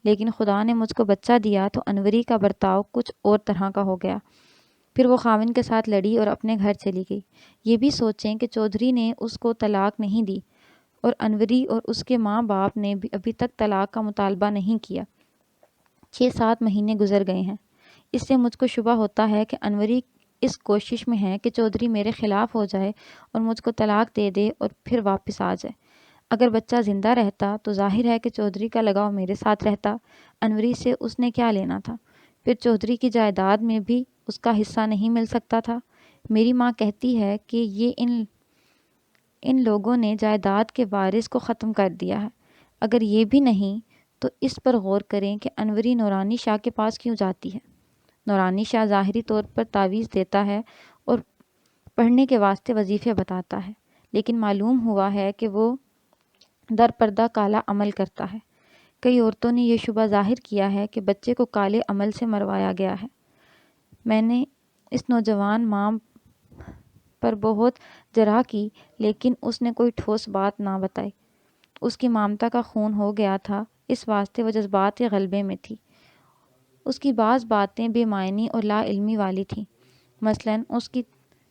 Speaker 1: لیکن خدا نے مجھ کو بچہ دیا تو انوری کا برتاؤ کچھ اور طرح کا ہو گیا۔ پھر وہ خاوند کے ساتھ لڑی اور اپنے گھر چلی گئی۔ یہ بھی سوچیں کہ چودھری نے اس کو طلاق نہیں دی اور انوری اور اس کے ماں باپ نے بھی ابھی تک طلاق کا مطالبہ نہیں کیا۔ 6-7 مہینے گزر گئے ہیں۔ اس سے مجھ کو شبہ ہوتا ہے کہ انوری اس کوشش میں ہے کہ چودھری میرے خلاف ہو جائے اور مجھ کو طلاق دے دے اور پھر واپس آ جائے۔ اگر بچہ زندہ رہتا تو ظاہر ہے کہ چودھری کا لگاؤ میرے ساتھ رہتا۔ انوری سے اس نے کیا لینا تھا؟ پھر چودھری کی جائیداد میں بھی اس کا حصہ نہیں مل سکتا تھا؟ میری ماں کہتی ہے کہ یہ ان لوگوں نے جائیداد کے وارث کو ختم کر دیا ہے۔ اگر یہ بھی نہیں تو اس پر غور کریں کہ انوری نورانی شاہ کے پاس کیوں جاتی ہے۔ نورانی شاہ ظاہری طور پر تعویذ دیتا ہے اور پڑھنے کے واسطے وظیفے بتاتا ہے، لیکن معلوم ہوا ہے کہ وہ در پردہ کالا عمل کرتا ہے۔ کئی عورتوں نے یہ شبہ ظاہر کیا ہے کہ بچے کو کالے عمل سے مروایا گیا ہے۔ میں نے اس نوجوان ماں پر بہت جرح کی، لیکن اس نے کوئی ٹھوس بات نہ بتائی۔ اس کی مامتا کا خون ہو گیا تھا، اس واسطے وہ جذبات کے غلبے میں تھی۔ اس کی بعض باتیں بے معنی اور لا علمی والی تھیں۔ مثلاً اس کی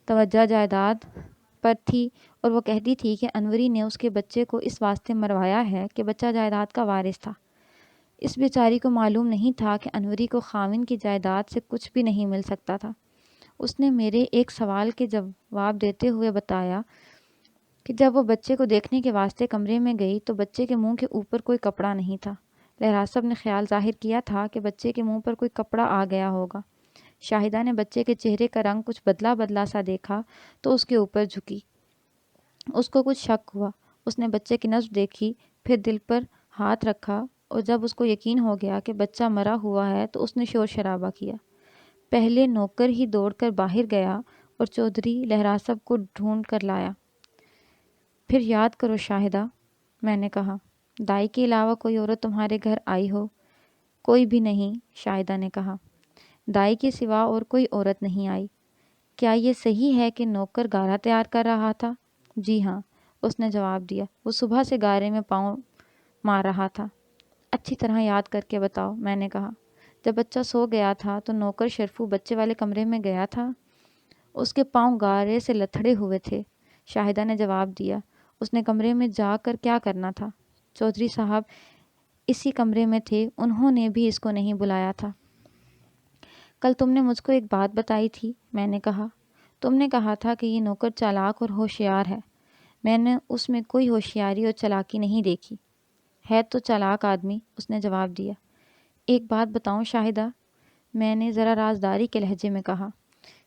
Speaker 1: توجہ جائیداد پر تھی اور وہ کہتی تھی کہ انوری نے اس کے بچے کو اس واسطے مروایا ہے کہ بچہ جائیداد کا وارث تھا۔ اس بیچاری کو معلوم نہیں تھا کہ انوری کو خاوند کی جائیداد سے کچھ بھی نہیں مل سکتا تھا۔ اس نے میرے ایک سوال کے جواب دیتے ہوئے بتایا کہ جب وہ بچے کو دیکھنے کے واسطے کمرے میں گئی تو بچے کے منہ کے اوپر کوئی کپڑا نہیں تھا، لہراسب نے خیال ظاہر کیا تھا کہ بچے کے منہ پر کوئی کپڑا آ گیا ہوگا۔ شاہدہ نے بچے کے چہرے کا رنگ کچھ بدلا بدلا سا دیکھا تو اس کے اوپر جھکی۔ اس کو کچھ شک ہوا۔ اس نے بچے کی نبض دیکھی، پھر دل پر ہاتھ رکھا، اور جب اس کو یقین ہو گیا کہ بچہ مرا ہوا ہے تو اس نے شور شرابہ کیا۔ پہلے نوکر ہی دوڑ کر باہر گیا اور چودھری لہراسب کو ڈھونڈ کر لایا۔ پھر یاد کرو شاہدہ، میں نے کہا، دائی کے علاوہ کوئی عورت تمہارے گھر آئی ہو؟ کوئی بھی نہیں، شاہدہ نے کہا، دائی کے سوا اور کوئی عورت نہیں آئی۔ کیا یہ صحیح ہے کہ نوکر گارا تیار کر رہا تھا؟ جی ہاں، اس نے جواب دیا، وہ صبح سے گارے میں پاؤں مار رہا تھا۔ اچھی طرح یاد کر کے بتاؤ، میں نے کہا۔ جب بچہ سو گیا تھا تو نوکر شرفو بچے والے کمرے میں گیا تھا۔ اس کے پاؤں گارے سے لتھڑے ہوئے تھے، شاہدہ نے جواب دیا۔ اس نے کمرے میں جا کر کیا کرنا تھا؟ چودھری صاحب اسی کمرے میں تھے، انہوں نے بھی اس کو نہیں بلایا تھا۔ کل تم نے مجھ کو ایک بات بتائی تھی، میں نے کہا۔ تم نے کہا تھا کہ یہ نوکر چالاک اور ہوشیار ہے۔ میں نے اس میں کوئی ہوشیاری اور چالاکی نہیں دیکھی۔ ہے تو چالاک آدمی، اس نے جواب دیا۔ ایک بات بتاؤں شاہدہ، میں نے ذرا رازداری کے لہجے میں کہا۔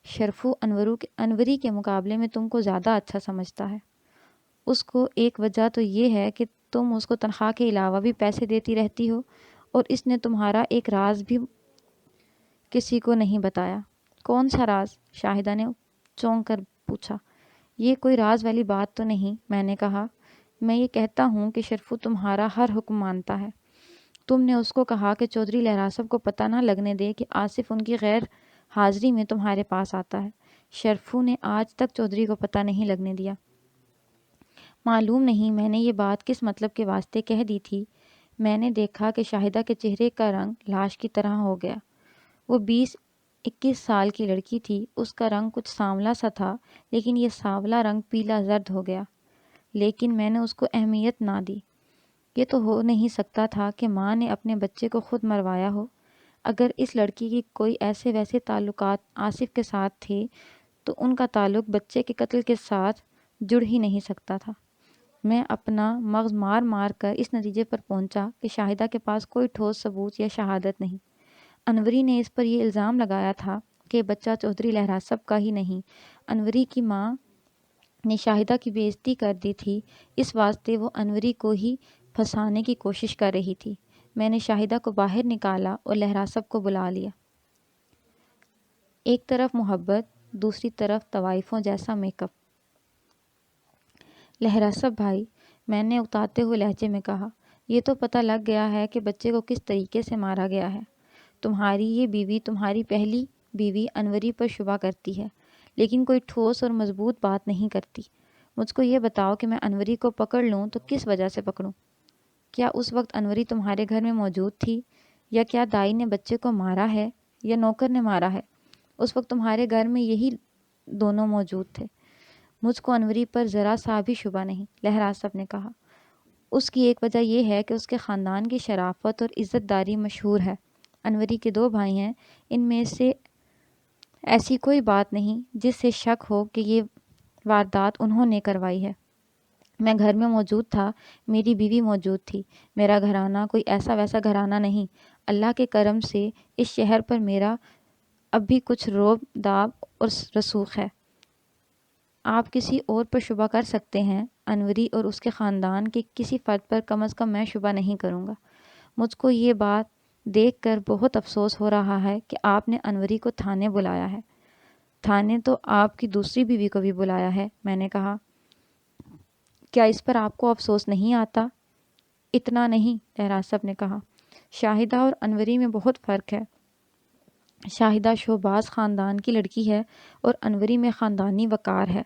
Speaker 1: شرفو انوری کے مقابلے میں تم کو زیادہ اچھا سمجھتا ہے۔ اس کو ایک وجہ تو یہ ہے کہ تم اس کو تنخواہ کے علاوہ بھی پیسے دیتی رہتی ہو، اور اس نے تمہارا ایک راز بھی کسی کو نہیں بتایا۔ کون سا راز؟ شاہدہ نے چونک کر پوچھا۔ یہ کوئی راز والی بات تو نہیں، میں نے کہا۔ میں یہ کہتا ہوں کہ شرفو تمہارا ہر حکم مانتا ہے۔ تم نے اس کو کہا کہ چودھری لہراسب کو پتہ نہ لگنے دے کہ آصف ان کی غیر حاضری میں تمہارے پاس آتا ہے۔ شرفو نے آج تک چودھری کو پتہ نہیں لگنے دیا۔ معلوم نہیں میں نے یہ بات کس مطلب کے واسطے کہہ دی تھی۔ میں نے دیکھا کہ شاہدہ کے چہرے کا رنگ لاش کی طرح ہو گیا۔ وہ 20-21 سال کی لڑکی تھی، اس کا رنگ کچھ سانولا سا تھا، لیکن یہ سانولا رنگ پیلا زرد ہو گیا۔ لیکن میں نے اس کو اہمیت نہ دی۔ یہ تو ہو نہیں سکتا تھا کہ ماں نے اپنے بچے کو خود مروایا ہو۔ اگر اس لڑکی کی کوئی ایسے ویسے تعلقات آصف کے ساتھ تھے تو ان کا تعلق بچے کے قتل کے ساتھ جڑ ہی نہیں سکتا تھا۔ میں اپنا مغز مار مار کر اس نتیجے پر پہنچا کہ شاہدہ کے پاس کوئی ٹھوس ثبوت یا شہادت نہیں۔ انوری نے اس پر یہ الزام لگایا تھا کہ بچہ چودھری لہراسب کا ہی نہیں۔ انوری کی ماں نے شاہدہ کی بے عزتی کر دی تھی، اس واسطے وہ انوری کو ہی پھنسانے کی کوشش کر رہی تھی۔ میں نے شاہدہ کو باہر نکالا اور لہراسب کو بلا لیا۔ ایک طرف محبت، دوسری طرف طوائفوں جیسا میک اپ۔ لہراسب بھائی، میں نے اتاتے ہوئے لہجے میں کہا، یہ تو پتہ لگ گیا ہے کہ بچے کو کس طریقے سے مارا گیا ہے۔ تمہاری یہ بیوی، تمہاری پہلی بیوی انوری پر شبہ کرتی ہے، لیکن کوئی ٹھوس اور مضبوط بات نہیں کرتی۔ مجھ کو یہ بتاؤ کہ میں انوری کو پکڑ لوں تو کس وجہ سے پکڑوں؟ کیا اس وقت انوری تمہارے گھر میں موجود تھی؟ یا کیا دائی نے بچے کو مارا ہے یا نوکر نے مارا ہے؟ اس وقت تمہارے گھر میں یہی دونوں موجود تھے۔ مجھ کو انوری پر ذرا سا بھی شبہ نہیں، لہراسب نے کہا۔ اس کی ایک وجہ یہ ہے کہ اس کے خاندان کی شرافت اور عزت داری مشہور ہے۔ انوری کے 2 بھائی ہیں، ان میں سے ایسی کوئی بات نہیں جس سے شک ہو کہ یہ واردات انہوں نے کروائی ہے۔ میں گھر میں موجود تھا، میری بیوی موجود تھی۔ میرا گھرانہ کوئی ایسا ویسا گھرانہ نہیں۔ اللہ کے کرم سے اس شہر پر میرا اب بھی کچھ رعب داب اور رسوخ ہے۔ آپ کسی اور پر شبہ کر سکتے ہیں، انوری اور اس کے خاندان کے کسی فرد پر کم از کم میں شبہ نہیں کروں گا۔ مجھ کو یہ بات دیکھ کر بہت افسوس ہو رہا ہے کہ آپ نے انوری کو تھانے بلایا ہے۔ تھانے تو آپ کی دوسری بیوی کو بھی بلایا ہے، میں نے کہا۔ کیا اس پر آپ کو افسوس نہیں آتا؟ اتنا نہیں، لہراسب نے کہا۔ شاہدہ اور انوری میں بہت فرق ہے۔ شاہدہ شہباز خاندان کی لڑکی ہے اور انوری میں خاندانی وقار ہے۔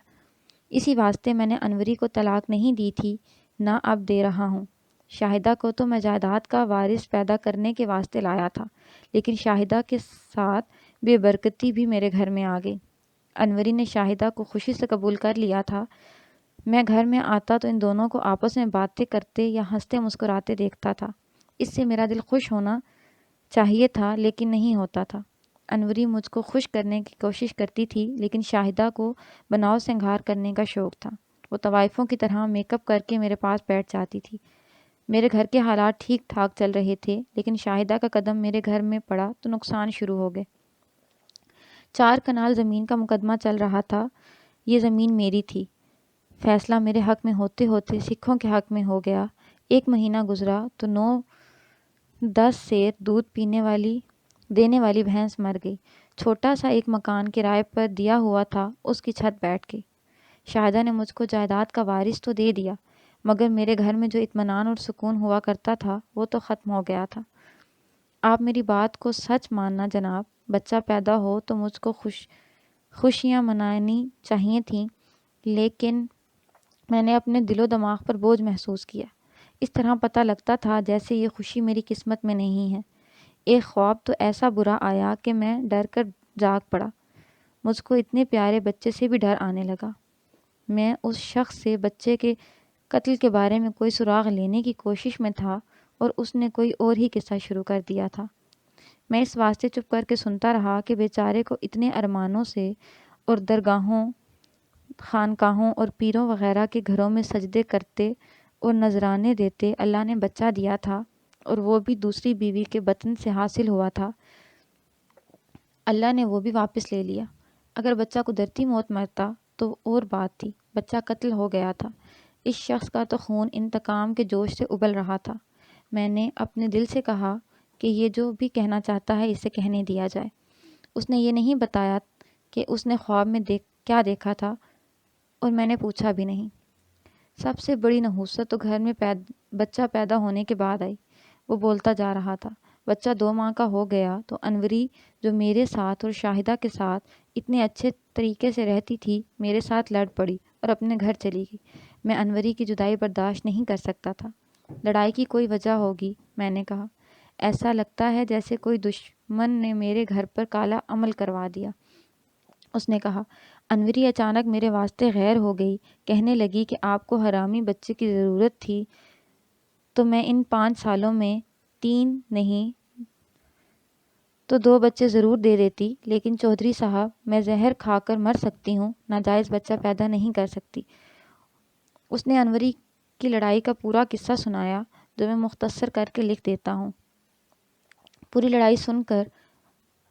Speaker 1: اسی واسطے میں نے انوری کو طلاق نہیں دی تھی، نہ اب دے رہا ہوں۔ شاہدہ کو تو میں جائیداد کا وارث پیدا کرنے کے واسطے لایا تھا، لیکن شاہدہ کے ساتھ بے برکتی بھی میرے گھر میں آ گئی۔ انوری نے شاہدہ کو خوشی سے قبول کر لیا تھا۔ میں گھر میں آتا تو ان دونوں کو آپس میں باتیں کرتے یا ہنستے مسکراتے دیکھتا تھا۔ اس سے میرا دل خوش ہونا چاہیے تھا، لیکن نہیں ہوتا تھا۔ انوری مجھ کو خوش کرنے کی کوشش کرتی تھی، لیکن شاہدہ کو بناؤ سنگھار کرنے کا شوق تھا۔ وہ طوائفوں کی طرح میک اپ کر کے میرے پاس بیٹھ جاتی تھی۔ میرے گھر کے حالات ٹھیک ٹھاک چل رہے تھے، لیکن شاہدہ کا قدم میرے گھر میں پڑا تو نقصان شروع ہو گئے۔ 4 کنال زمین کا مقدمہ چل رہا تھا۔ یہ زمین میری تھی۔ فیصلہ میرے حق میں ہوتے ہوتے سکھوں کے حق میں ہو گیا۔ 1 مہینہ گزرا تو 9-10 سیر دودھ دینے والی بھینس مر گئی۔ چھوٹا سا ایک مکان کرائے پر دیا ہوا تھا، اس کی چھت بیٹھ گئی۔ شاہدہ نے مجھ کو جائیداد کا وارث تو دے دیا، مگر میرے گھر میں جو اطمینان اور سکون ہوا کرتا تھا وہ تو ختم ہو گیا تھا۔ آپ میری بات کو سچ ماننا جناب، بچہ پیدا ہو تو مجھ کو خوشیاں منانی چاہیے تھیں، لیکن میں نے اپنے دل و دماغ پر بوجھ محسوس کیا۔ اس طرح پتہ لگتا تھا جیسے یہ خوشی میری قسمت میں نہیں ہے۔ ایک خواب تو ایسا برا آیا کہ میں ڈر کر جاگ پڑا۔ مجھ کو اتنے پیارے بچے سے بھی ڈر آنے لگا۔ میں اس شخص سے بچے کے قتل کے بارے میں کوئی سراغ لینے کی کوشش میں تھا اور اس نے کوئی اور ہی قصہ شروع کر دیا تھا۔ میں اس واسطے چپ کر کے سنتا رہا کہ بیچارے کو اتنے ارمانوں سے اور درگاہوں، خانقاہوں اور پیروں وغیرہ کے گھروں میں سجدے کرتے اور نذرانے دیتے اللہ نے بچہ دیا تھا، اور وہ بھی دوسری بیوی کے بطن سے حاصل ہوا تھا۔ اللہ نے وہ بھی واپس لے لیا۔ اگر بچہ قدرتی موت مرتا تو اور بات تھی، بچہ قتل ہو گیا تھا۔ اس شخص کا تو خون انتقام کے جوش سے ابل رہا تھا۔ میں نے اپنے دل سے کہا کہ یہ جو بھی کہنا چاہتا ہے اسے کہنے دیا جائے۔ اس نے یہ نہیں بتایا کہ اس نے خواب میں کیا دیکھا تھا، اور میں نے پوچھا بھی نہیں۔ سب سے بڑی نحوست تو گھر میں بچہ پیدا ہونے کے بعد آئی۔ وہ بولتا جا رہا تھا۔ بچہ 2 ماہ کا ہو گیا تو انوری، جو میرے ساتھ اور شاہدہ کے ساتھ اتنے اچھے طریقے سے رہتی تھی، میرے ساتھ لڑ پڑی اور اپنے گھر چلی گئی۔ میں انوری کی جدائی برداشت نہیں کر سکتا تھا۔ لڑائی کی کوئی وجہ ہوگی، میں نے کہا۔ ایسا لگتا ہے جیسے کوئی دشمن نے میرے گھر پر کالا عمل کروا دیا۔ اس نے کہا۔ انوری اچانک میرے واسطے غیر ہو گئی، کہنے لگی کہ آپ کو حرامی بچے کی ضرورت تھی تو میں ان 5 سالوں میں 3 نہیں تو 2 بچے ضرور دے دیتی، لیکن چودھری صاحب، میں زہر کھا کر مر سکتی ہوں، ناجائز بچہ پیدا نہیں کر سکتی۔ اس نے انوری کی لڑائی کا پورا قصہ سنایا، جو میں مختصر کر کے لکھ دیتا ہوں۔ پوری لڑائی سن کر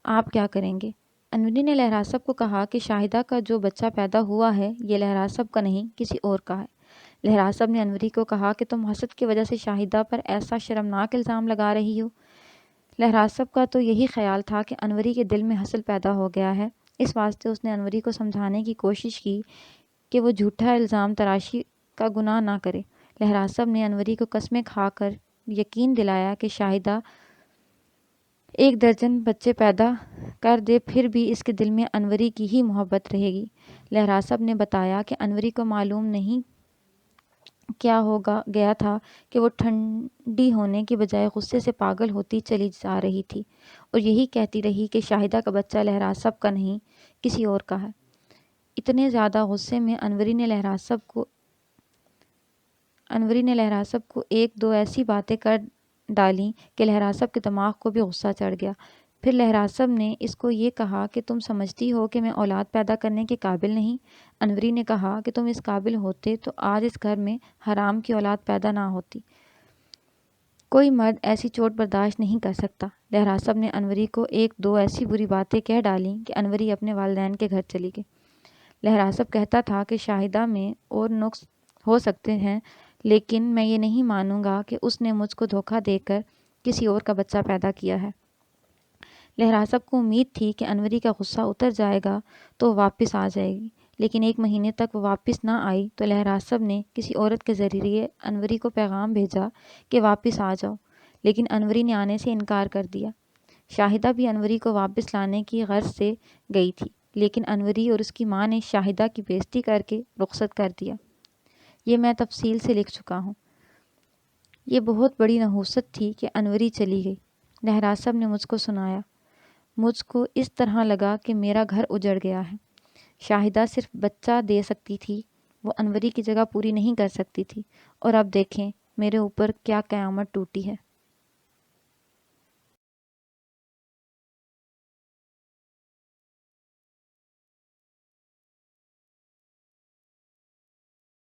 Speaker 1: آپ کیا کریں گے؟ انوری نے لہراسب کو کہا کہ شاہدہ کا جو بچہ پیدا ہوا ہے یہ لہراسب کا نہیں، کسی اور کا ہے۔ لہراسب نے انوری کو کہا کہ تم حسد کی وجہ سے شاہدہ پر ایسا شرمناک الزام لگا رہی ہو۔ لہراسب کا تو یہی خیال تھا کہ انوری کے دل میں حسد پیدا ہو گیا ہے، اس واسطے اس نے انوری کو سمجھانے کی کوشش کی کہ وہ جھوٹا الزام تراشی کا گناہ نہ کرے۔ لہراسب نے انوری کو قسمیں کھا کر یقین دلایا کہ شاہدہ 1 درجن بچے پیدا کر دے پھر بھی اس کے دل میں انوری کی ہی محبت رہے گی۔ لہراسب نے بتایا کہ انوری کو معلوم نہیں کیا ہو گیا تھا کہ وہ ٹھنڈی ہونے کے بجائے غصے سے پاگل ہوتی چلی جا رہی تھی، اور یہی کہتی رہی کہ شاہدہ کا بچہ لہراسب کا نہیں، کسی اور کا ہے۔ اتنے زیادہ غصے میں انوری نے لہراسب کو 1-2 ایسی باتیں کر ڈالیں کہ لہراسب کے دماغ کو بھی غصہ چڑھ گیا۔ پھر لہراسب نے اس کو یہ کہا کہ تم سمجھتی ہو کہ میں اولاد پیدا کرنے کے قابل نہیں؟ انوری نے کہا کہ تم اس قابل ہوتے تو آج اس گھر میں حرام کی اولاد پیدا نہ ہوتی۔ کوئی مرد ایسی چوٹ برداشت نہیں کر سکتا۔ لہراسب نے انوری کو 1-2 ایسی بری باتیں کہہ ڈالیں کہ انوری اپنے والدین کے گھر چلی گئی۔ لہراسب کہتا تھا کہ شاہدہ میں اور نقص ہو سکتے ہیں، لیکن میں یہ نہیں مانوں گا کہ اس نے مجھ کو دھوکہ دے کر کسی اور کا بچہ پیدا کیا ہے۔ لہراسب کو امید تھی کہ انوری کا غصہ اتر جائے گا تو وہ واپس آ جائے گی، لیکن 1 مہینے تک وہ واپس نہ آئی تو لہراسب نے کسی عورت کے ذریعے انوری کو پیغام بھیجا کہ واپس آ جاؤ، لیکن انوری نے آنے سے انکار کر دیا۔ شاہدہ بھی انوری کو واپس لانے کی غرض سے گئی تھی، لیکن انوری اور اس کی ماں نے شاہدہ کی بے عزتی کر کے رخصت کر دیا۔ یہ میں تفصیل سے لکھ چکا ہوں۔ یہ بہت بڑی نحوست تھی کہ انوری چلی گئی۔ لہراسب نے مجھ کو سنایا۔ مجھ کو اس طرح لگا کہ میرا گھر اجڑ گیا ہے۔ شاہدہ صرف بچہ دے سکتی تھی، وہ انوری کی جگہ پوری نہیں کر سکتی تھی، اور اب دیکھیں میرے اوپر کیا قیامت ٹوٹی ہے۔